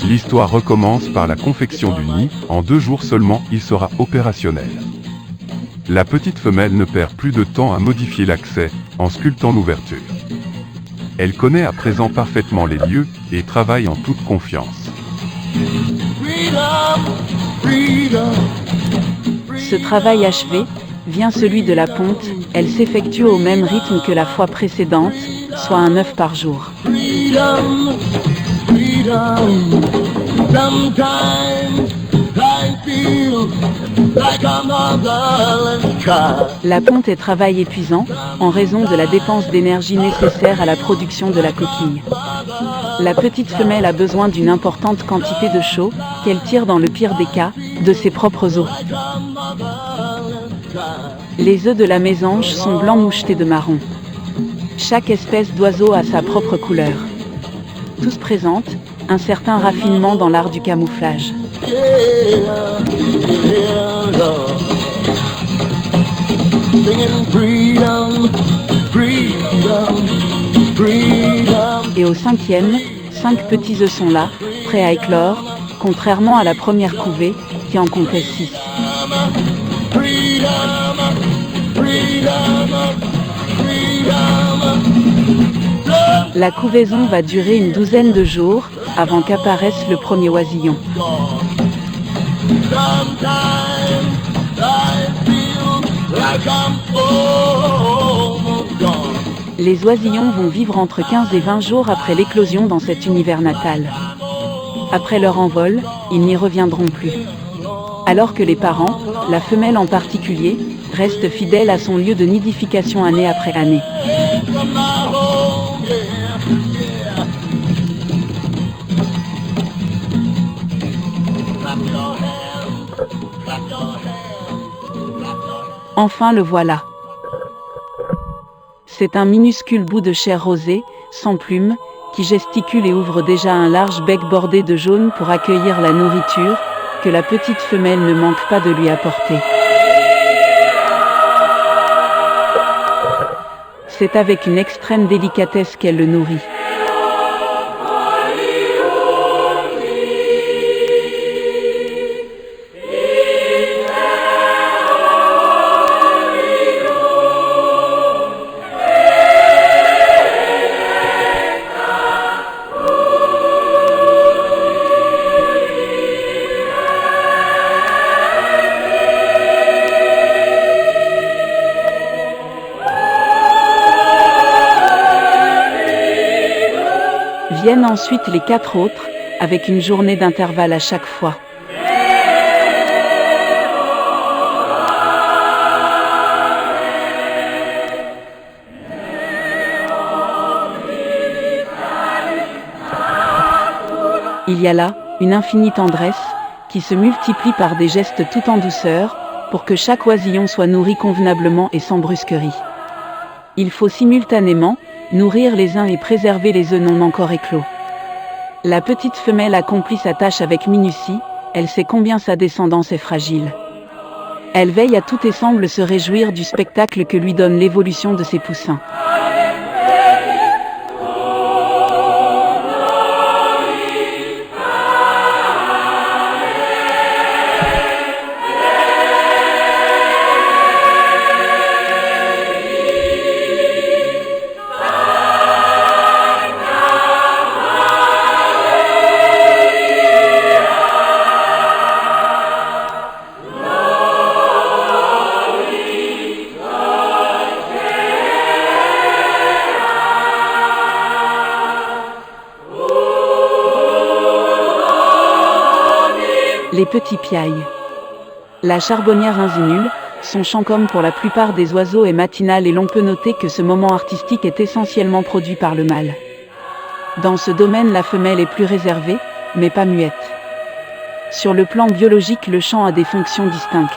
L'histoire recommence par la confection du nid. En 2 jours seulement, il sera opérationnel. La petite femelle ne perd plus de temps à modifier l'accès, en sculptant l'ouverture. Elle connaît à présent parfaitement les lieux, et travaille en toute confiance. Ce travail achevé, vient celui de la ponte. Elle s'effectue au même rythme que la fois précédente, soit un œuf par jour. La ponte est travail épuisant, en raison de la dépense d'énergie nécessaire à la production de la coquille. La petite femelle a besoin d'une importante quantité de chaux, qu'elle tire dans le pire des cas, de ses propres os. Les œufs de la mésange sont blancs mouchetés de marron. Chaque espèce d'oiseau a sa propre couleur. Tous présentent un certain raffinement dans l'art du camouflage. Et au 5e, 5 petits œufs sont là, prêts à éclore, contrairement à la première couvée, qui en comptait 6. La couvaison va durer une douzaine de jours, avant qu'apparaisse le premier oisillon. Les oisillons vont vivre entre 15 et 20 jours après l'éclosion dans cet univers natal. Après leur envol, ils n'y reviendront plus. Alors que les parents, la femelle en particulier, restent fidèles à son lieu de nidification année après année. Enfin le voilà. C'est un minuscule bout de chair rosée, sans plumes, qui gesticule et ouvre déjà un large bec bordé de jaune pour accueillir la nourriture, que la petite femelle ne manque pas de lui apporter. C'est avec une extrême délicatesse qu'elle le nourrit. Viennent ensuite les 4 autres, avec une journée d'intervalle à chaque fois. Il y a là une infinie tendresse, qui se multiplie par des gestes tout en douceur, pour que chaque oisillon soit nourri convenablement et sans brusquerie. Il faut simultanément nourrir les uns et préserver les œufs non encore éclos. La petite femelle accomplit sa tâche avec minutie, elle sait combien sa descendance est fragile. Elle veille à tout et semble se réjouir du spectacle que lui donne l'évolution de ses poussins. Les petits piailles. La charbonnière insinule, son chant comme pour la plupart des oiseaux est matinal et l'on peut noter que ce moment artistique est essentiellement produit par le mâle. Dans ce domaine, la femelle est plus réservée, mais pas muette. Sur le plan biologique, le chant a des fonctions distinctes.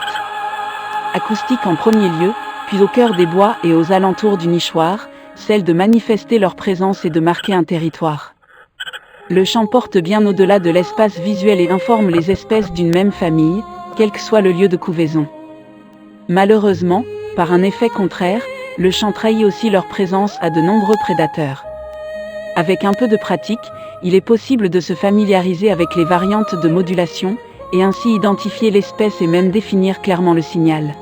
Acoustique en premier lieu, puis au cœur des bois et aux alentours du nichoir, celle de manifester leur présence et de marquer un territoire. Le chant porte bien au-delà de l'espace visuel et informe les espèces d'une même famille, quel que soit le lieu de couvaison. Malheureusement, par un effet contraire, le chant trahit aussi leur présence à de nombreux prédateurs. Avec un peu de pratique, il est possible de se familiariser avec les variantes de modulation, et ainsi identifier l'espèce et même définir clairement le signal.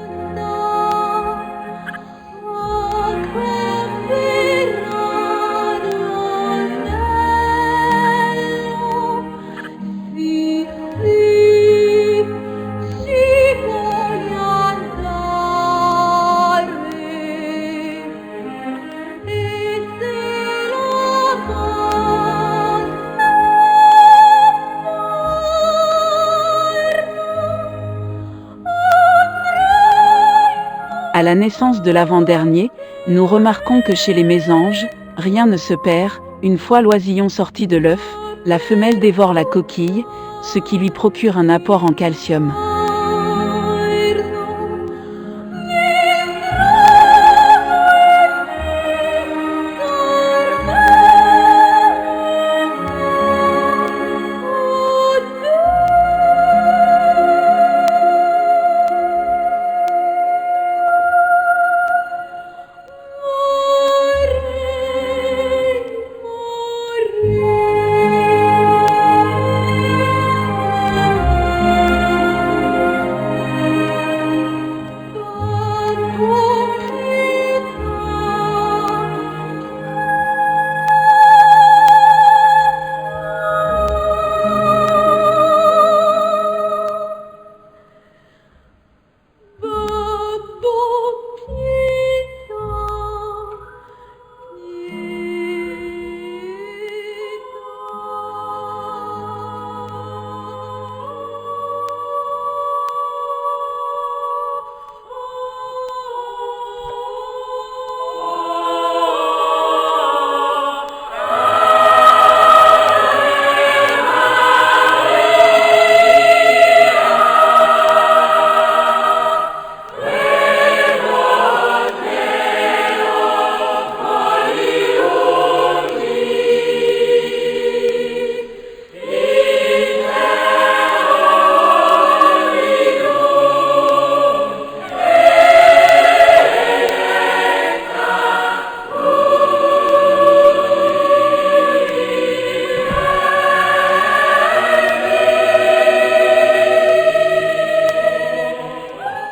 À la naissance de l'avant-dernier, nous remarquons que chez les mésanges, rien ne se perd. Une fois l'oisillon sorti de l'œuf, la femelle dévore la coquille, ce qui lui procure un apport en calcium.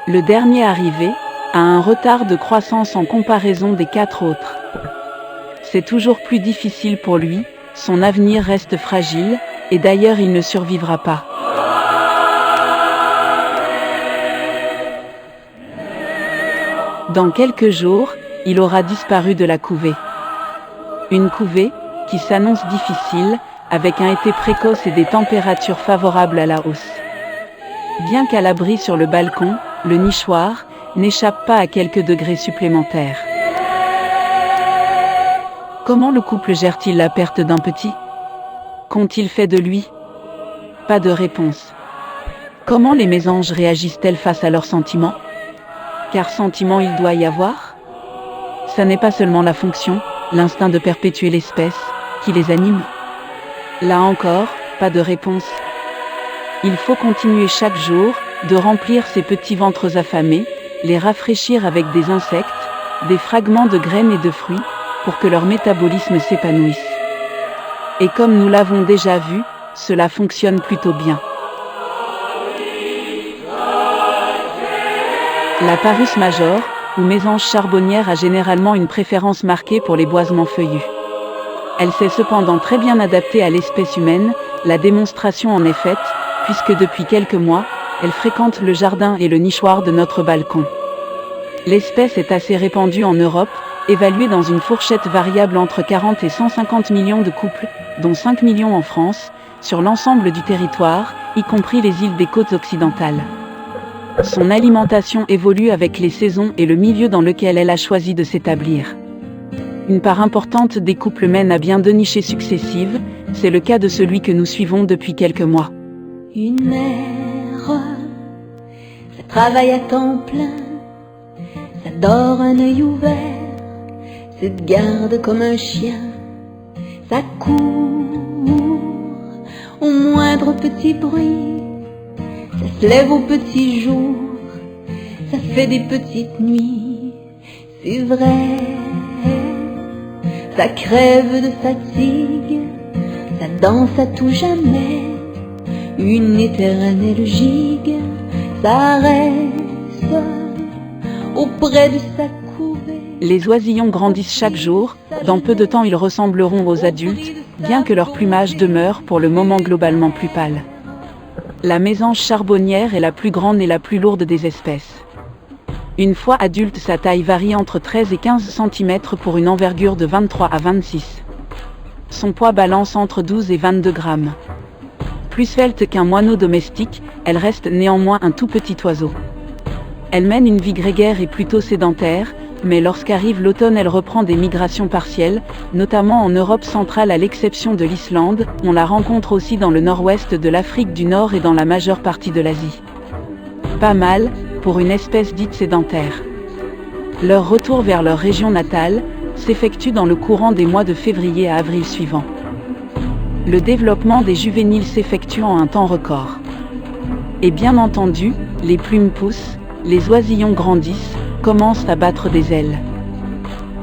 Le dernier arrivé a un retard de croissance en comparaison des 4 autres. C'est toujours plus difficile pour lui, son avenir reste fragile, et d'ailleurs il ne survivra pas. Dans quelques jours, il aura disparu de la couvée. Une couvée qui s'annonce difficile, avec un été précoce et des températures favorables à la hausse. Bien qu'à l'abri sur le balcon, le nichoir n'échappe pas à quelques degrés supplémentaires. Comment le couple gère-t-il la perte d'un petit? Qu'ont-ils fait de lui? Pas de réponse. Comment les mésanges réagissent-elles face à leurs sentiments? Car sentiment il doit y avoir? Ça n'est pas seulement la fonction, l'instinct de perpétuer l'espèce, qui les anime? Là encore, pas de réponse. Il faut continuer chaque jour de remplir ces petits ventres affamés, les rafraîchir avec des insectes, des fragments de graines et de fruits, pour que leur métabolisme s'épanouisse. Et comme nous l'avons déjà vu, cela fonctionne plutôt bien. La Parus major, ou mésange charbonnière, a généralement une préférence marquée pour les boisements feuillus. Elle s'est cependant très bien adaptée à l'espèce humaine, la démonstration en est faite, puisque depuis quelques mois, elle fréquente le jardin et le nichoir de notre balcon. L'espèce est assez répandue en Europe, évaluée dans une fourchette variable entre 40 et 150 millions de couples, dont 5 millions en France, sur l'ensemble du territoire, y compris les îles des côtes occidentales. Son alimentation évolue avec les saisons et le milieu dans lequel elle a choisi de s'établir. Une part importante des couples mène à bien 2 nichées successives, c'est le cas de celui que nous suivons depuis quelques mois. Une mère, ça travaille à temps plein, ça dort un œil ouvert, ça te garde comme un chien, ça court au moindre petit bruit, ça se lève au petit jour, ça fait des petites nuits, c'est vrai, ça crève de fatigue, ça danse à tout jamais, une éternelle gigue, ça reste auprès de sa couvée. Les oisillons grandissent chaque jour, dans peu de temps ils ressembleront aux adultes, bien que leur plumage demeure pour le moment globalement plus pâle. La mésange charbonnière est la plus grande et la plus lourde des espèces. Une fois adulte, sa taille varie entre 13 et 15 cm pour une envergure de 23 à 26. Son poids balance entre 12 et 22 grammes. Plus svelte qu'un moineau domestique, elle reste néanmoins un tout petit oiseau. Elle mène une vie grégaire et plutôt sédentaire, mais lorsqu'arrive l'automne, elle reprend des migrations partielles, notamment en Europe centrale à l'exception de l'Islande. On la rencontre aussi dans le nord-ouest de l'Afrique du Nord et dans la majeure partie de l'Asie. Pas mal, pour une espèce dite sédentaire. Leur retour vers leur région natale s'effectue dans le courant des mois de février à avril suivant. Le développement des juvéniles s'effectue en un temps record. Et bien entendu, les plumes poussent, les oisillons grandissent, commencent à battre des ailes.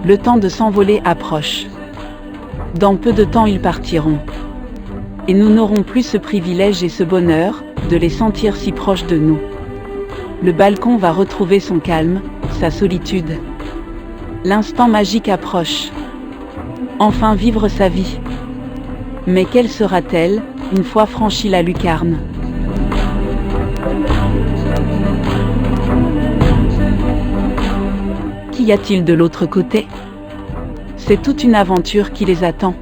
Le temps de s'envoler approche. Dans peu de temps ils partiront. Et nous n'aurons plus ce privilège et ce bonheur, de les sentir si proches de nous. Le balcon va retrouver son calme, sa solitude. L'instant magique approche. Enfin vivre sa vie. Mais quelle sera-t-elle, une fois franchi la lucarne ? Qu'y a-t-il de l'autre côté ? C'est toute une aventure qui les attend.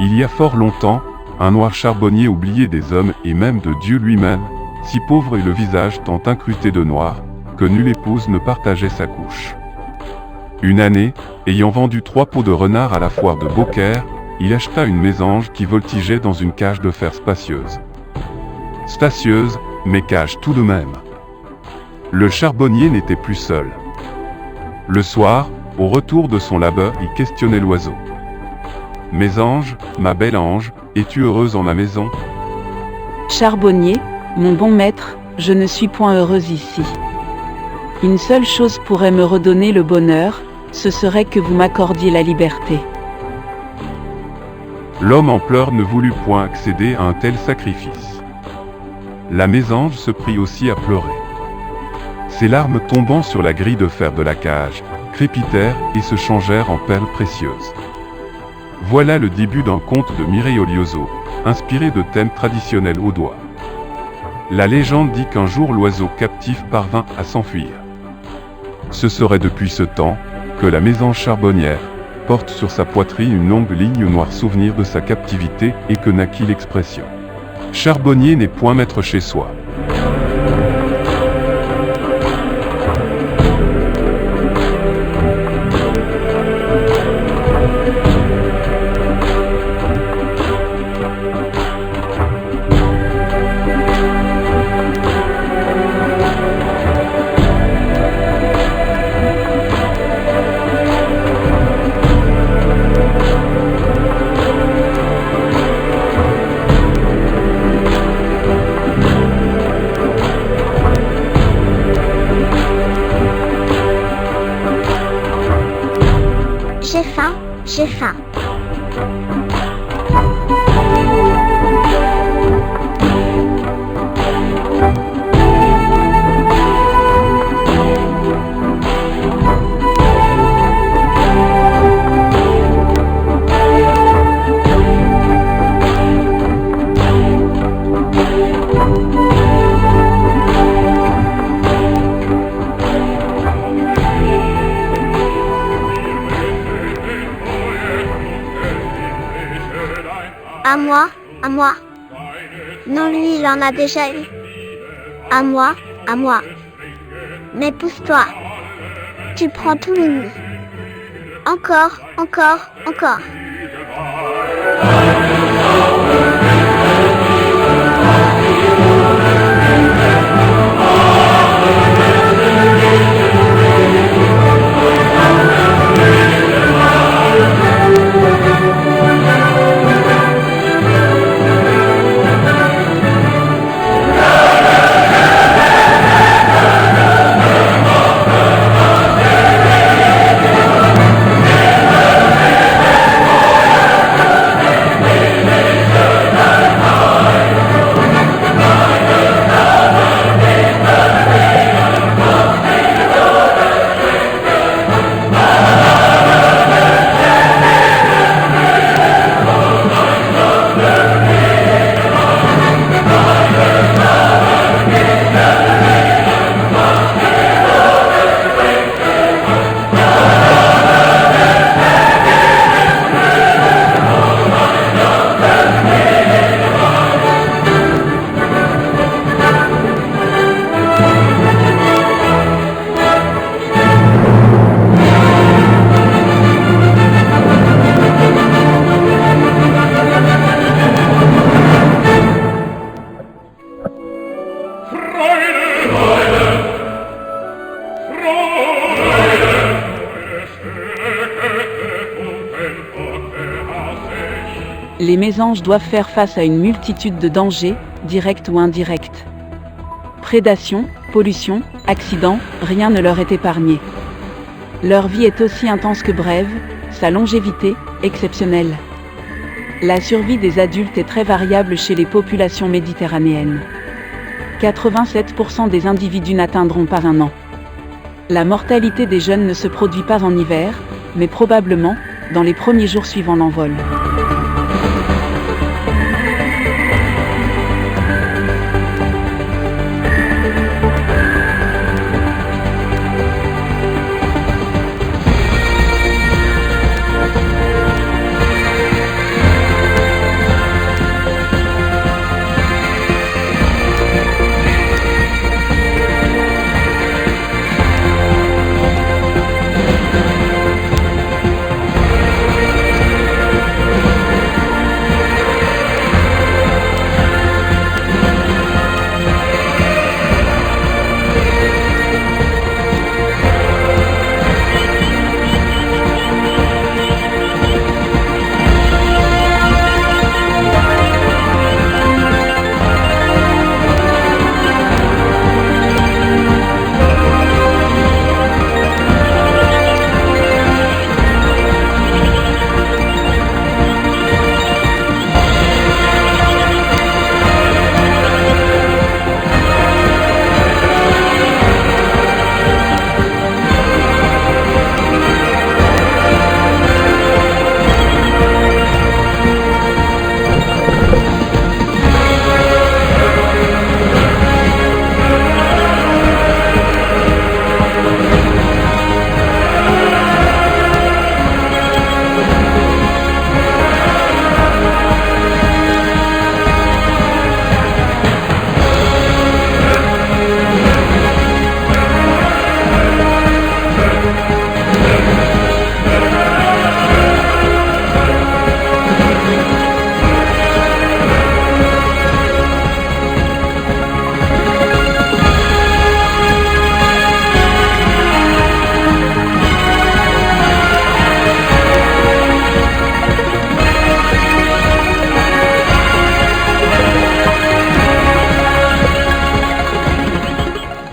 Il y a fort longtemps, un noir charbonnier oublié des hommes et même de Dieu lui-même, si pauvre et le visage tant incrusté de noir, que nulle épouse ne partageait sa couche. Une année, ayant vendu 3 peaux de renard à la foire de Beaucaire, il acheta une mésange qui voltigeait dans une cage de fer spacieuse. Spacieuse, mais cage tout de même. Le charbonnier n'était plus seul. Le soir, au retour de son labeur, il questionnait l'oiseau. « Mésange, ma belle ange, es-tu heureuse en ma maison ?» Charbonnier, mon bon maître, je ne suis point heureuse ici. Une seule chose pourrait me redonner le bonheur, ce serait que vous m'accordiez la liberté. L'homme en pleurs ne voulut point accéder à un tel sacrifice. La mésange se prit aussi à pleurer. Ses larmes tombant sur la grille de fer de la cage, crépitèrent et se changèrent en perles précieuses. Voilà le début d'un conte de Mireille Olioso, inspiré de thèmes traditionnels audois. La légende dit qu'un jour l'oiseau captif parvint à s'enfuir. Ce serait depuis ce temps que la mésange charbonnière porte sur sa poitrine une longue ligne noire souvenir de sa captivité et que naquit l'expression « Charbonnier n'est point maître chez soi ». À moi, à moi. Non, lui, il en a déjà eu. À moi, à moi. Mais pousse-toi. Tu prends tout le nid. Encore, encore, encore. Les mésanges doivent faire face à une multitude de dangers, directs ou indirects. Prédation, pollution, accidents, rien ne leur est épargné. Leur vie est aussi intense que brève, sa longévité, exceptionnelle. La survie des adultes est très variable chez les populations méditerranéennes. 87% des individus n'atteindront pas un an. La mortalité des jeunes ne se produit pas en hiver, mais probablement dans les premiers jours suivant l'envol.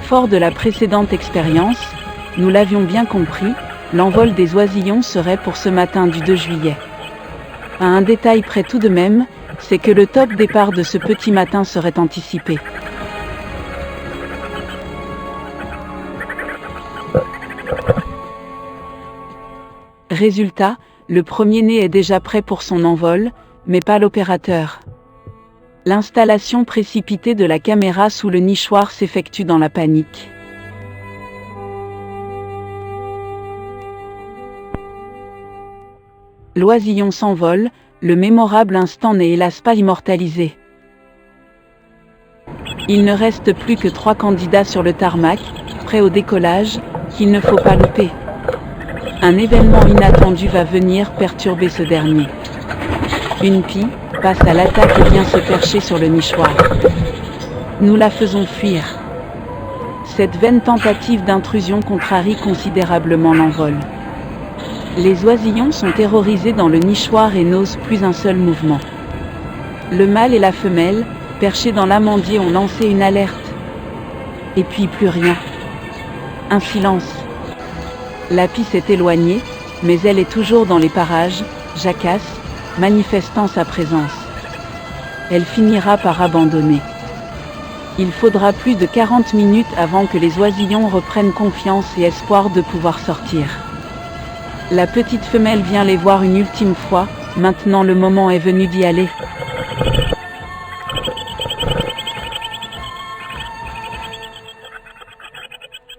Fort de la précédente expérience, nous l'avions bien compris, l'envol des oisillons serait pour ce matin du 2 juillet. À un détail près tout de même, c'est que le top départ de ce petit matin serait anticipé. Résultat, le premier-né est déjà prêt pour son envol, mais pas l'opérateur. L'installation précipitée de la caméra sous le nichoir s'effectue dans la panique. L'oisillon s'envole, le mémorable instant n'est hélas pas immortalisé. Il ne reste plus que 3 candidats sur le tarmac, prêts au décollage, qu'il ne faut pas louper. Un événement inattendu va venir perturber ce dernier. Une pie passe à l'attaque et vient se percher sur le nichoir. Nous la faisons fuir. Cette vaine tentative d'intrusion contrarie considérablement l'envol. Les oisillons sont terrorisés dans le nichoir et n'osent plus un seul mouvement. Le mâle et la femelle, perchés dans l'amandier, ont lancé une alerte. Et puis plus rien. Un silence. La pie s'est éloignée, mais elle est toujours dans les parages, jacasse, manifestant sa présence. Elle finira par abandonner. Il faudra plus de 40 minutes avant que les oisillons reprennent confiance et espoir de pouvoir sortir. La petite femelle vient les voir une ultime fois, maintenant le moment est venu d'y aller.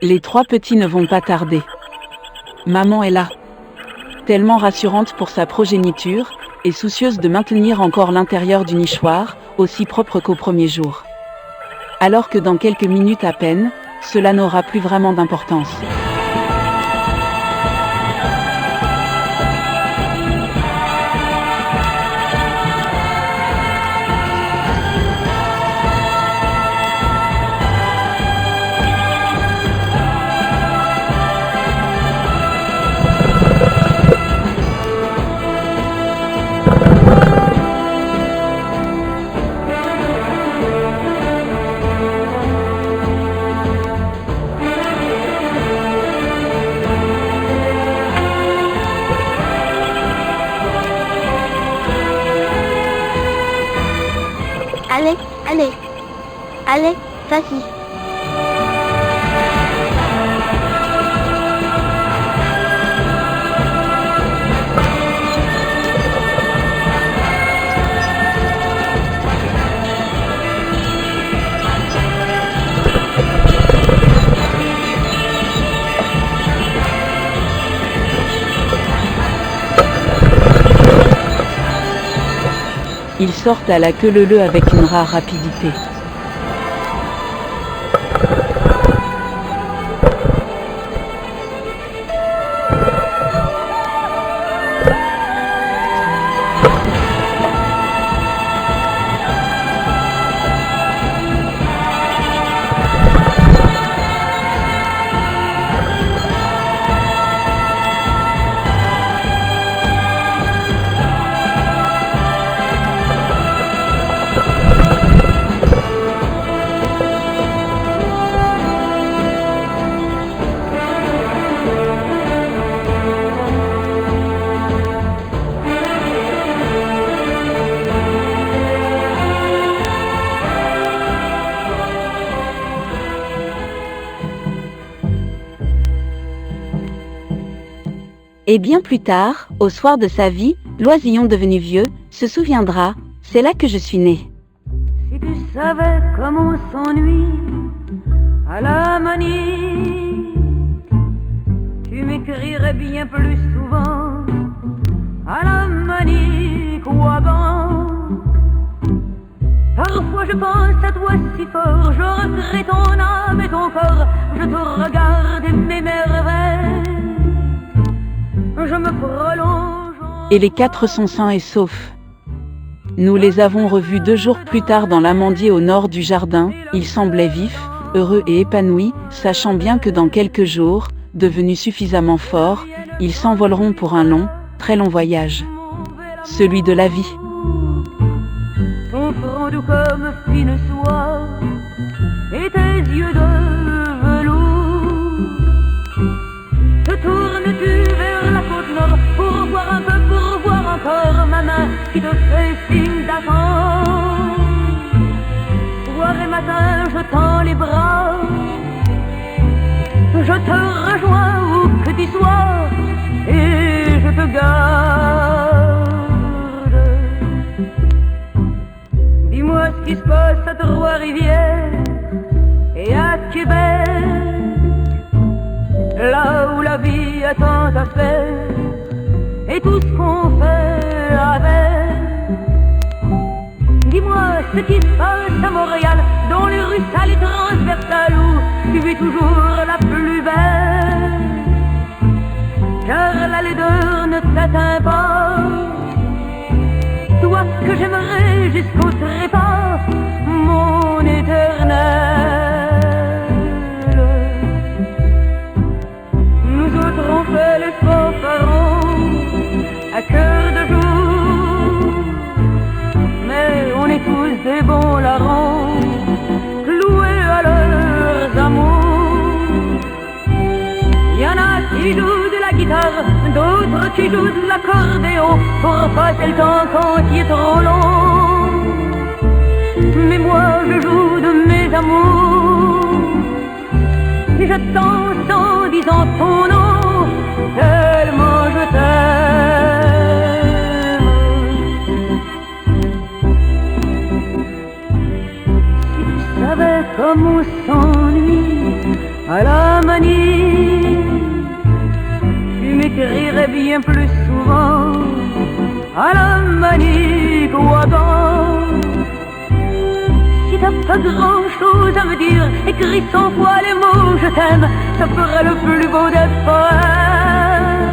Les 3 petits ne vont pas tarder. Maman est là. Tellement rassurante pour sa progéniture, et soucieuse de maintenir encore l'intérieur du nichoir, aussi propre qu'au premier jour. Alors que dans quelques minutes à peine, cela n'aura plus vraiment d'importance. Allez, allez, allez, vas-y. Ils sortent à la queue leu-leu avec une rare rapidité. Et bien plus tard, au soir de sa vie, l'oisillon devenu vieux se souviendra, c'est là que je suis né. Si tu savais comment on s'ennuie à la manie, tu m'écrirais bien plus souvent à la manie qu'au-avant. Parfois je pense à toi si fort, je regrette ton âme et ton corps, je te regarde et m'émerveille, je me prolonge. Et les 4 sont sains et saufs. Nous les avons revus 2 jours plus tard dans l'amandier au nord du jardin. Ils semblaient vifs, heureux et épanouis, sachant bien que dans quelques jours, devenus suffisamment forts, ils s'envoleront pour un long, très long voyage. Celui de la vie. Ton front doux comme fine soie et tes yeux de velours. Te tournes-tu vers la côte nord pour voir un peu, pour voir encore ma main qui te fait signe d'attendre. Soir et matin je tends les bras, je te rejoins où que tu sois et je te garde. Dis-moi ce qui se passe à Trois-Rivières et à Québec, là où la vie a tant à faire et tout ce qu'on fait avec. ce qui se passe à Montréal, dans les rues sales et transversales où tu es toujours la plus belle. Car la laideur ne t'atteint pas, toi que j'aimerais jusqu'au trépas, mon éternel. Nous autres on fait les fanfarons à cœur de jour, mais on est tous des bons larrons, cloués à leurs amours. Y en a qui jouent de la guitare, d'autres qui jouent de l'accordéon pour passer le temps quand il est trop long. Mais moi je joue de mes amours et je danse en disant ton nom, tellement je t'aime. Si tu savais comme on s'ennuie à la manie, tu m'écrirais bien plus souvent à la manie qu'Ouagan. Si t'as pas grand chose à me dire, écris 100 fois les mots je t'aime, ça ferait le plus beau des poèmes.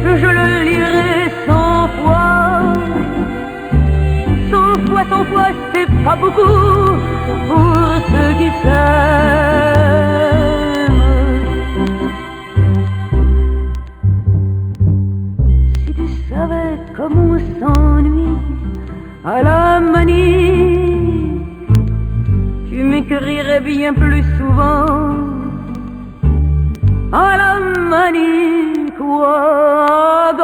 Je le lirai 100 fois, 100 fois c'est pas beaucoup pour ceux qui s'aiment. Si tu savais comme on s'ennuie à la manie, tu m'écrirais bien plus souvent à la manie qu'Ouagan.